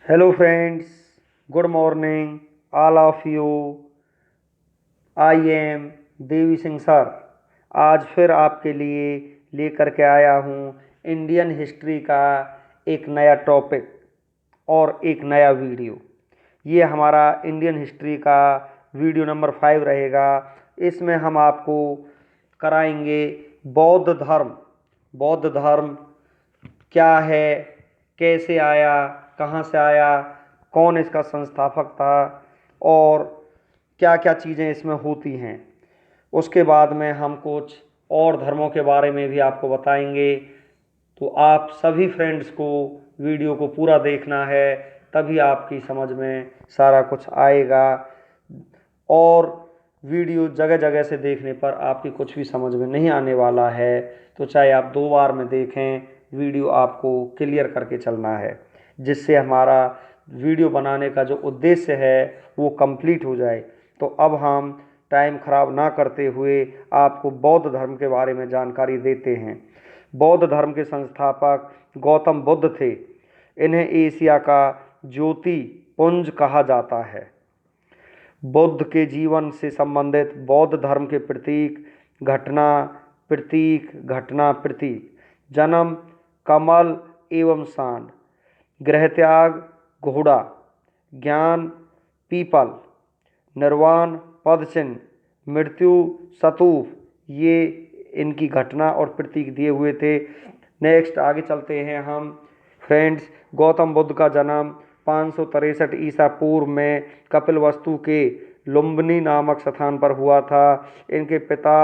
Hello friends, good morning all of you. I am Devi Singh sir. आज फिर आपके लिए लेकर के आया हूँ इंडियन हिस्ट्री का एक नया टॉपिक और एक नया वीडियो। ये हमारा इंडियन हिस्ट्री का वीडियो नंबर 5 रहेगा। इसमें हम आपको कराएंगे बौद्ध धर्म। बौद्ध धर्म क्या है, कैसे आया, कहाँ से आया, कौन इसका संस्थापक था और क्या क्या चीज़ें इसमें होती हैं। उसके बाद में हम कुछ और धर्मों के बारे में भी आपको बताएंगे। तो आप सभी फ्रेंड्स को वीडियो को पूरा देखना है, तभी आपकी समझ में सारा कुछ आएगा। और वीडियो जगह जगह से देखने पर आपकी कुछ भी समझ में नहीं आने वाला है, तो चाहे आप 2 बार में देखें, वीडियो आपको क्लियर करके चलना है, जिससे हमारा वीडियो बनाने का जो उद्देश्य है वो कंप्लीट हो जाए। तो अब हम टाइम ख़राब ना करते हुए आपको बौद्ध धर्म के बारे में जानकारी देते हैं। बौद्ध धर्म के संस्थापक गौतम बुद्ध थे। इन्हें एशिया का ज्योति पुंज कहा जाता है। बुद्ध के जीवन से संबंधित बौद्ध धर्म के प्रतीक जन्म कमल एवं सांड, गृह त्याग घोड़ा, ज्ञान पीपल, निर्वाण पद चिन्ह, मृत्यु स्तूप, ये इनकी घटना और प्रतीक दिए हुए थे। नेक्स्ट आगे चलते हैं हम फ्रेंड्स। गौतम बुद्ध का जन्म 563 ईसा पूर्व में कपिलवस्तु के लुम्बिनी नामक स्थान पर हुआ था। इनके पिता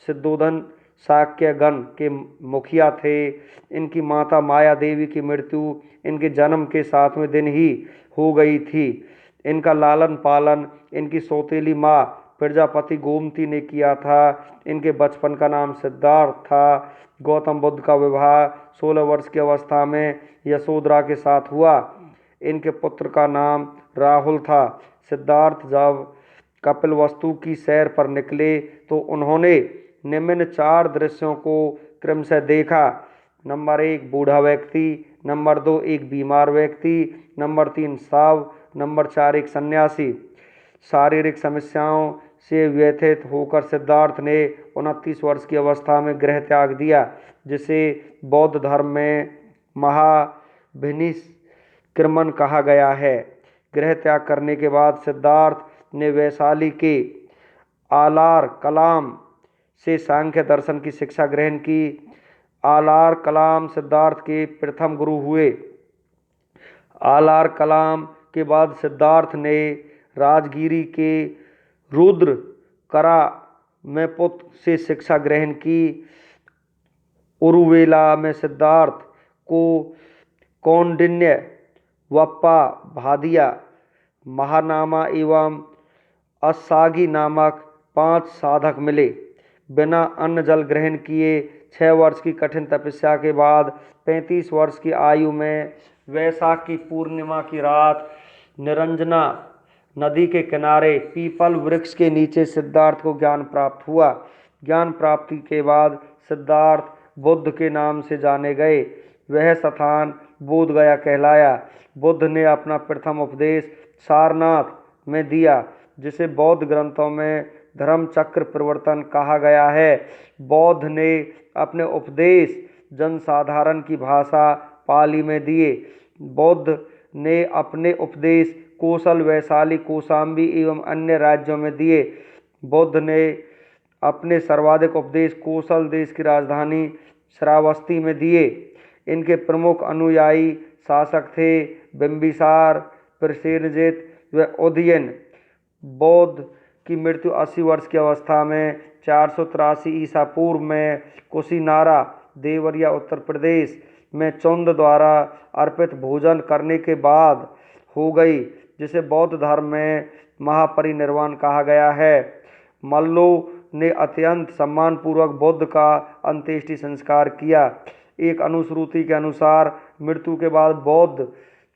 सिद्धोधन शाक्यगण के मुखिया थे। इनकी माता माया देवी की मृत्यु इनके जन्म के 7वें दिन ही हो गई थी। इनका लालन पालन इनकी सौतेली माँ प्रजापति गोमती ने किया था। इनके बचपन का नाम सिद्धार्थ था। गौतम बुद्ध का विवाह 16 वर्ष की अवस्था में यशोधरा के साथ हुआ। इनके पुत्र का नाम राहुल था। सिद्धार्थ जब कपिलवस्तु की सैर पर निकले तो उन्होंने निम्न 4 दृश्यों को क्रमशः देखा। नंबर 1 बूढ़ा व्यक्ति, नंबर 2 एक बीमार व्यक्ति, नंबर 3 शव, नंबर 4 एक सन्यासी। शारीरिक समस्याओं से व्यथित होकर सिद्धार्थ ने 29 वर्ष की अवस्था में गृह त्याग दिया, जिसे बौद्ध धर्म में महाभिनिष्क्रमण कहा गया है। गृह त्याग करने के बाद सिद्धार्थ ने वैशाली के आलार कलाम से सांख्य दर्शन की शिक्षा ग्रहण की। आलार कलाम सिद्धार्थ के प्रथम गुरु हुए। आलार कलाम के बाद सिद्धार्थ ने राजगिरी के रुद्र करा में पुत्र से शिक्षा ग्रहण की। उरुवेला में सिद्धार्थ को कौंडिन्य, वप्पा, भादिया, महानामा एवं असागी नामक 5 साधक मिले। बिना अन्न जल ग्रहण किए 6 वर्ष की कठिन तपस्या के बाद 35 वर्ष की आयु में वैशाख की पूर्णिमा की रात निरंजना नदी के किनारे पीपल वृक्ष के नीचे सिद्धार्थ को ज्ञान प्राप्त हुआ। ज्ञान प्राप्ति के बाद सिद्धार्थ बुद्ध के नाम से जाने गए। वह स्थान बोध गया कहलाया। बुद्ध ने अपना प्रथम उपदेश सारनाथ में दिया, जिसे बौद्ध ग्रंथों में धर्म चक्र प्रवर्तन कहा गया है। बौद्ध ने अपने उपदेश जनसाधारण की भाषा पाली में दिए। बौद्ध ने अपने उपदेश कोसल, वैशाली, कौशाम्बी एवं अन्य राज्यों में दिए। बुद्ध ने अपने सर्वाधिक उपदेश कोसल देश की राजधानी श्रावस्ती में दिए। इनके प्रमुख अनुयायी शासक थे बिंबिसार, प्रसेनजित व उदयन। बौद्ध की मृत्यु 80 वर्ष की अवस्था में 483 ईसा पूर्व में कुशीनारा, देवरिया, उत्तर प्रदेश में चुंद द्वारा अर्पित भोजन करने के बाद हो गई, जिसे बौद्ध धर्म में महापरिनिर्वाण कहा गया है। मल्लो ने अत्यंत सम्मानपूर्वक बुद्ध का अंत्येष्टि संस्कार किया। एक अनुश्रुति के अनुसार मृत्यु के बाद बुद्ध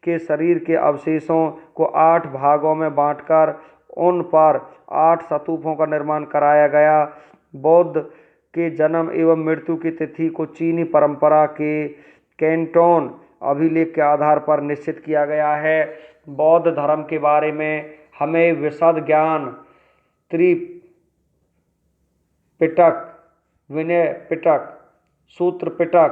के शरीर के अवशेषों को 8 भागों में बांटकर उन पर 8 स्तूपों का निर्माण कराया गया। बुद्ध के जन्म एवं मृत्यु की तिथि को चीनी परंपरा के कैंटोन अभिलेख के आधार पर निश्चित किया गया है। बौद्ध धर्म के बारे में हमें विशद ज्ञान त्रिपिटक, विनय पिटक, सूत्र पिटक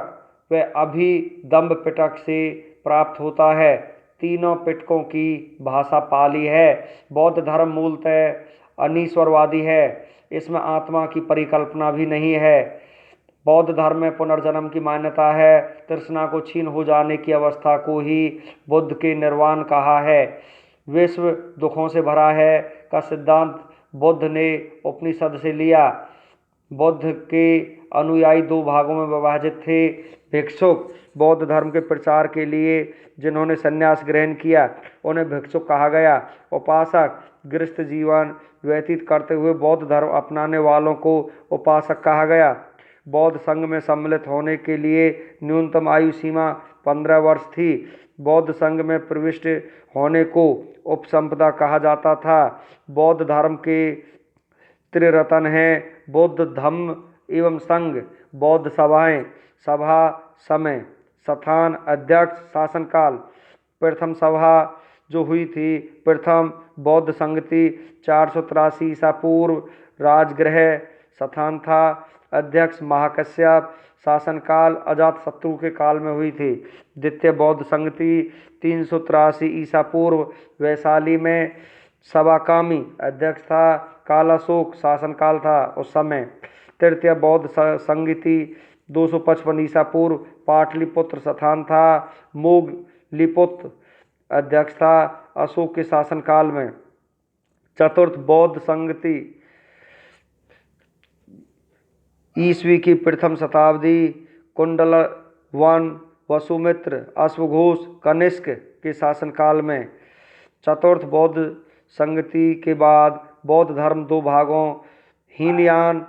व अभिधम्म पिटक से प्राप्त होता है। तीनों पिटकों की भाषा पाली है। बौद्ध धर्म मूलतः अनीश्वरवादी है। इसमें आत्मा की परिकल्पना भी नहीं है। बौद्ध धर्म में पुनर्जन्म की मान्यता है। तृष्णा को छीन हो जाने की अवस्था को ही बुद्ध के निर्वाण कहा है। विश्व दुखों से भरा है का सिद्धांत बुद्ध ने उपनिषद से लिया। बुद्ध के अनुयायी दो भागों में विभाजित थे। भिक्षुक, बौद्ध धर्म के प्रचार के लिए जिन्होंने संन्यास ग्रहण किया उन्हें भिक्षुक कहा गया। उपासक, गृहस्थ जीवन व्यतीत करते हुए बौद्ध धर्म अपनाने वालों को उपासक कहा गया। बौद्ध संघ में सम्मिलित होने के लिए न्यूनतम आयु सीमा 15 वर्ष थी। बौद्ध संघ में प्रविष्ट होने को उपसंपदा कहा जाता था। बौद्ध धर्म के त्रिरत्न हैं बुद्ध, धम्म एवं संघ। बौद्ध सभाएं, सभा समय, स्थान, अध्यक्ष, शासनकाल। प्रथम सभा जो हुई थी, प्रथम बौद्ध संगति 483 ईसा पूर्व, राजगृह, स्थान था अध्यक्ष महाकश्यप, शासनकाल अजातशत्रु के काल में हुई थी। द्वितीय बौद्ध संगति 383 ईसा पूर्व, वैशाली में, सवाकामी अध्यक्ष था, कालाशोक शासनकाल था उस समय। तृतीय बौद्ध संगति 255 ईसा पूर्व, पाटलिपुत्र स्थान था, मोगलिपुत्र अध्यक्ष था, अशोक के शासनकाल में। चतुर्थ बौद्ध संगति ईस्वी की प्रथम शताब्दी, कुंडलवन, वसुमित्र, अश्वघोष, कनिष्क के शासनकाल में। चतुर्थ बौद्ध संगति के बाद बौद्ध धर्म दो भागों हीनयान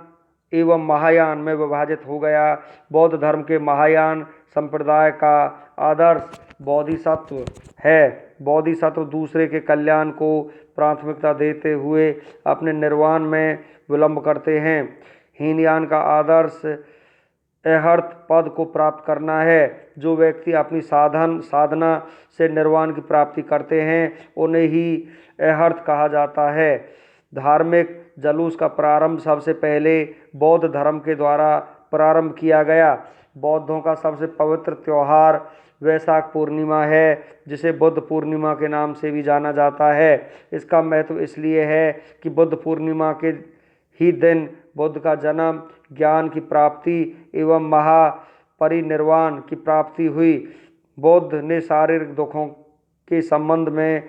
एवं महायान में विभाजित हो गया। बौद्ध धर्म के महायान संप्रदाय का आदर्श बोधिसत्व है। बोधिसत्व दूसरे के कल्याण को प्राथमिकता देते हुए अपने निर्वाण में विलंब करते हैं। हीनयान का आदर्श अहर्त पद को प्राप्त करना है। जो व्यक्ति अपनी साधना से निर्वाण की प्राप्ति करते हैं उन्हें ही अहर्त कहा जाता है। धार्मिक जलूस का प्रारंभ सबसे पहले बौद्ध धर्म के द्वारा प्रारंभ किया गया। बौद्धों का सबसे पवित्र त्यौहार वैशाख पूर्णिमा है, जिसे बुद्ध पूर्णिमा के नाम से भी जाना जाता है। इसका महत्व इसलिए है कि बुद्ध पूर्णिमा के ही दिन बुद्ध का जन्म, ज्ञान की प्राप्ति एवं महापरिनिर्वाण की प्राप्ति हुई। बुद्ध ने शारीरिक दुखों के संबंध में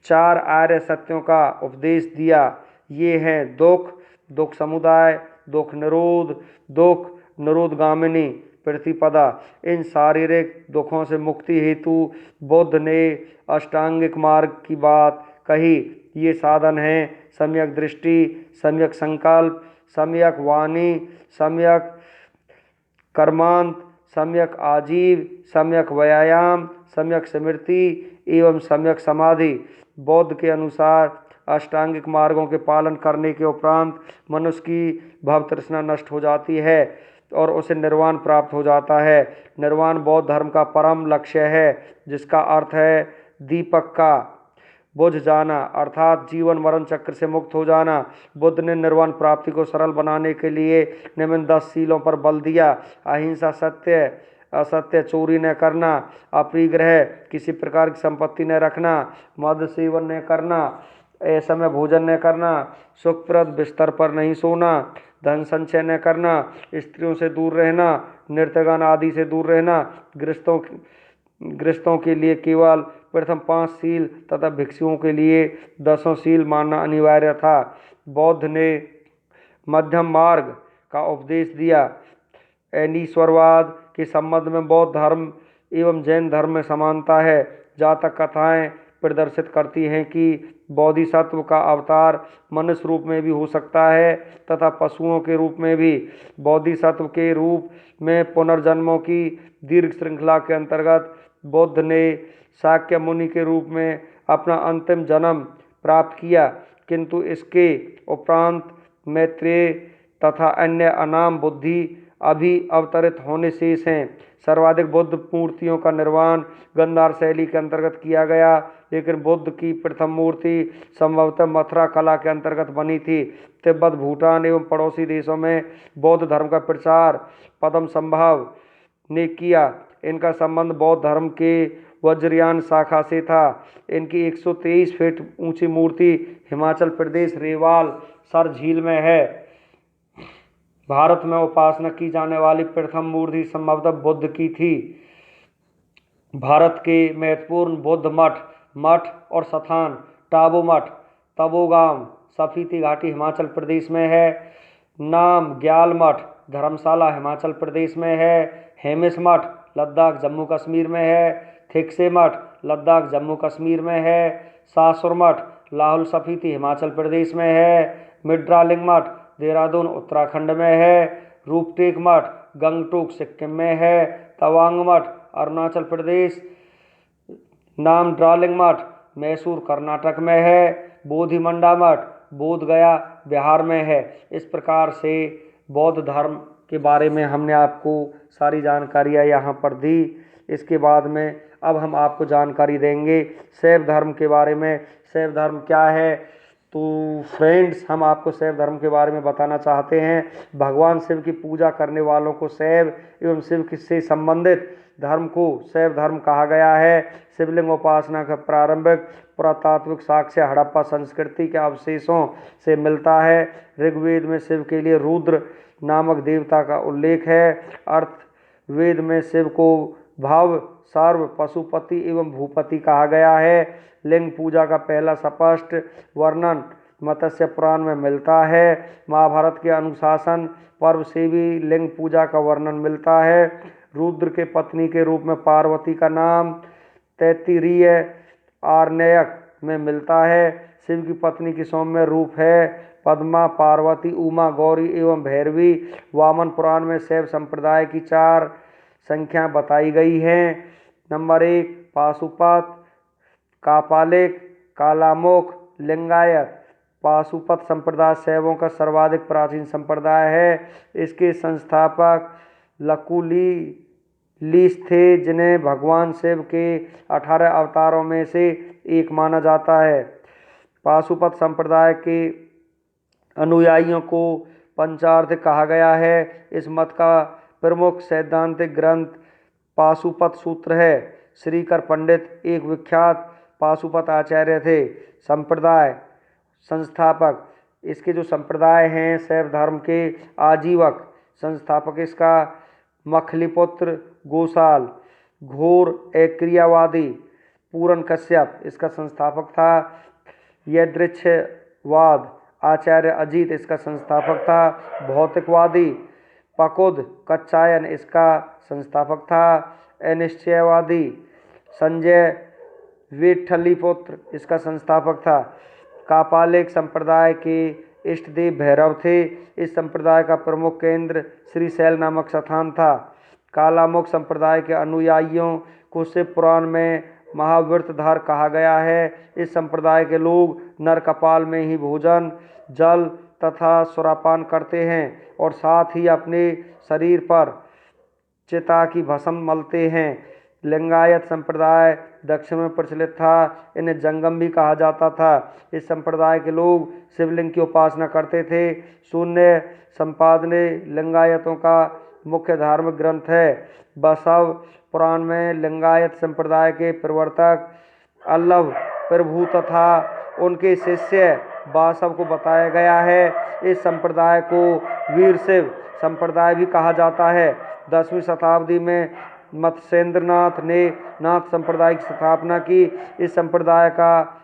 4 आर्य सत्यों का उपदेश दिया। ये हैं दुख, दुख समुदाय, दुख निरोध, दुख निरोधगामिनी प्रतिपदा। इन शारीरिक दुखों से मुक्ति हेतु बुद्ध ने अष्टांगिक मार्ग की बात कही। ये साधन हैं सम्यक दृष्टि, सम्यक संकल्प, सम्यक वाणी, सम्यक कर्मांत, सम्यक आजीव, सम्यक व्यायाम, सम्यक स्मृति एवं सम्यक समाधि। बौद्ध के अनुसार अष्टांगिक मार्गों के पालन करने के उपरांत मनुष्य की भव तृष्णा नष्ट हो जाती है और उसे निर्वाण प्राप्त हो जाता है। निर्वाण बौद्ध धर्म का परम लक्ष्य है, जिसका अर्थ है दीपक का बुझ जाना, अर्थात जीवन मरण चक्र से मुक्त हो जाना। बुद्ध ने निर्वाण प्राप्ति को सरल बनाने के लिए निम्न 10 शीलों पर बल दिया। अहिंसा, सत्य, असत्य, चोरी न करना, अपरिग्रह, किसी प्रकार की संपत्ति न रखना, मद सेवन न करना, असमय भोजन न करना, सुखप्रद बिस्तर पर नहीं सोना, धन संचय न करना, स्त्रियों से दूर रहना, नृत्यगान आदि से दूर रहना। गृहस्थों के लिए केवल प्रथम 5 शील तथा भिक्षुओं के लिए 10 शील मानना अनिवार्य था। बौद्ध ने मध्यम मार्ग का उपदेश दिया। अनीश्वरवाद के संबंध में बौद्ध धर्म एवं जैन धर्म में समानता है। जातक कथाएं प्रदर्शित करती हैं कि बोधिसत्व का अवतार मनुष्य रूप में भी हो सकता है तथा पशुओं के रूप में भी। बोधिसत्व के रूप में पुनर्जन्मों की दीर्घ श्रृंखला के अंतर्गत बुद्ध ने शाक्य मुनि के रूप में अपना अंतिम जन्म प्राप्त किया, किंतु इसके उपरांत मैत्रेय तथा अन्य अनाम बुद्धि अभी अवतरित होने शेष हैं। सर्वाधिक बुद्ध मूर्तियों का निर्माण गांधार शैली के अंतर्गत किया गया, लेकिन बुद्ध की प्रथम मूर्ति संभवतः मथुरा कला के अंतर्गत बनी थी। तिब्बत, भूटान एवं पड़ोसी देशों में बौद्ध धर्म का प्रचार पद्मसंभव ने किया। इनका संबंध बौद्ध धर्म के वज्रयान शाखा से था। इनकी 123 फीट ऊंची मूर्ति हिमाचल प्रदेश रेवाल सर झील में है। भारत में उपासना की जाने वाली प्रथम मूर्ति संभवतः बुद्ध की थी। भारत के महत्वपूर्ण बौद्ध मठ और स्थान टाबू मठ, तपोगाम, स्पीति घाटी हिमाचल प्रदेश में है। नाम ग्याल मठ धर्मशाला हिमाचल प्रदेश में है। हेमिस मठ लद्दाख जम्मू कश्मीर में है। थिकसे मठ लद्दाख जम्मू कश्मीर में है। सासुर मठ लाहौल स्पीति हिमाचल प्रदेश में है। मिड्रालिंग मठ देहरादून उत्तराखंड में है। रूपटेक मठ गंगटोक सिक्किम में है। तवांग मठ अरुणाचल प्रदेश। नाम ड्रालिंग मठ मैसूर कर्नाटक में है। बोधिमंडा मठ बोध गया बिहार में है। इस प्रकार से बौद्ध धर्म के बारे में हमने आपको सारी जानकारियाँ यहाँ पर दी। इसके बाद में अब हम आपको जानकारी देंगे शैव धर्म के बारे में। शैव धर्म क्या है? तो फ्रेंड्स, हम आपको शैव धर्म के बारे में बताना चाहते हैं। भगवान शिव की पूजा करने वालों को शैव एवं शिव से संबंधित धर्म को शैव धर्म कहा गया है। शिवलिंग उपासना का प्रारंभिक पुरातात्विक साक्ष्य हड़प्पा संस्कृति के अवशेषों से मिलता है। ऋग्वेद में शिव के लिए रुद्र नामक देवता का उल्लेख है। अर्थवेद में शिव को भव, सर्व, पशुपति एवं भूपति कहा गया है। लिंग पूजा का पहला स्पष्ट वर्णन मत्स्य पुराण में मिलता है। महाभारत के अनुशासन पर्व से भी लिंग पूजा का वर्णन मिलता है। रुद्र के पत्नी के रूप में पार्वती का नाम तैत्तिरीय आरण्यक में मिलता है। शिव की पत्नी की सौम्य रूप है पद्मा, पार्वती, उमा, गौरी एवं भैरवी। वामन पुराण में शैव संप्रदाय की 4 संख्या बताई गई हैं। नंबर 1 पाशुपत, कापालिक, कालामुख, लिंगायत। पाशुपत संप्रदाय शैवों का सर्वाधिक प्राचीन संप्रदाय है। इसके संस्थापक लकुलिस थे, जिन्हें भगवान शिव के 18 अवतारों में से एक माना जाता है। पाशुपत संप्रदाय के अनुयायियों को पंचार्थ कहा गया है। इस मत का प्रमुख सैद्धांतिक ग्रंथ पाशुपत सूत्र है। श्रीकर पंडित एक विख्यात पाशुपत आचार्य थे। संप्रदाय संस्थापक, इसके जो संप्रदाय हैं शैव धर्म के आजीवक संस्थापक इसका मखलीपुत्र गोसाल, घोर अक्रियावादी पूरन कश्यप इसका संस्थापक था। यदृच्छवाद आचार्य अजीत इसका संस्थापक था। भौतिकवादी पकुद कच्चायन इसका संस्थापक था। अनिश्चयवादी संजय विठलिपुत्र इसका संस्थापक था। कापालिक संप्रदाय के इष्ट देव भैरव थे। इस संप्रदाय का प्रमुख केंद्र श्रीशैल नामक स्थान था। कालामुख संप्रदाय के अनुयायियों को शिव पुराण में महाव्रतधार कहा गया है। इस संप्रदाय के लोग नर कपाल में ही भोजन, जल तथा सुरापान करते हैं और साथ ही अपने शरीर पर चिता की भस्म मलते हैं। लिंगायत संप्रदाय दक्षिण में प्रचलित था। इन्हें जंगम भी कहा जाता था। इस संप्रदाय के लोग शिवलिंग की उपासना करते थे। शून्य संपादने लिंगायतों का मुख्य धार्मिक ग्रंथ है। बसव पुराण में लिंगायत संप्रदाय के प्रवर्तक अल्लभ प्रभु तथा उनके शिष्य बासव को बताया गया है। इस संप्रदाय को वीर शिव संप्रदाय भी कहा जाता है। 10वीं शताब्दी में मत्स्येंद्रनाथ ने नाथ संप्रदाय की स्थापना की। इस संप्रदाय का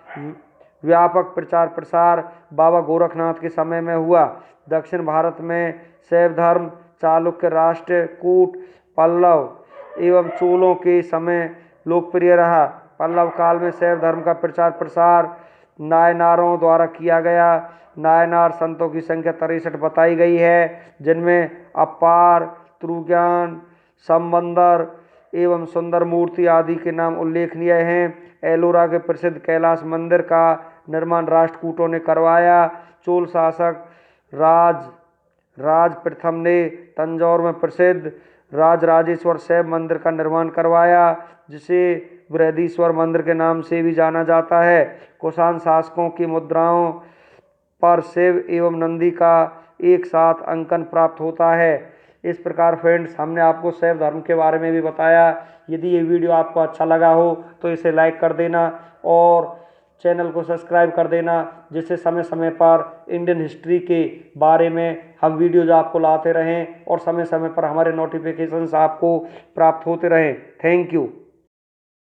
व्यापक प्रचार प्रसार बाबा गोरखनाथ के समय में हुआ। दक्षिण भारत में शैव धर्म चालुक्य राष्ट्रकूट, पल्लव एवं चोलों के समय लोकप्रिय रहा। पल्लव काल में शैव धर्म का प्रचार प्रसार नायनारों द्वारा किया गया। नायनार संतों की संख्या 63 बताई गई है, जिनमें अपार, त्रुज्ञान, संबंदर एवं सुंदर मूर्ति आदि के नाम उल्लेखनीय हैं। एलोरा के प्रसिद्ध कैलाश मंदिर का निर्माण राष्ट्रकूटों ने करवाया। चोल शासक राज प्रथम ने तंजौर में प्रसिद्ध राजराजेश्वर शैव मंदिर का निर्माण करवाया, जिसे बृहदीश्वर मंदिर के नाम से भी जाना जाता है। कुषाण शासकों की मुद्राओं पर शिव एवं नंदी का एक साथ अंकन प्राप्त होता है। इस प्रकार फ्रेंड्स, हमने आपको शैव धर्म के बारे में भी बताया। यदि ये वीडियो आपको अच्छा लगा हो तो इसे लाइक कर देना और चैनल को सब्सक्राइब कर देना, जिससे समय समय पर इंडियन हिस्ट्री के बारे में हम वीडियोज आपको लाते रहें और समय समय पर हमारे नोटिफिकेशंस आपको प्राप्त होते रहें। Thank you.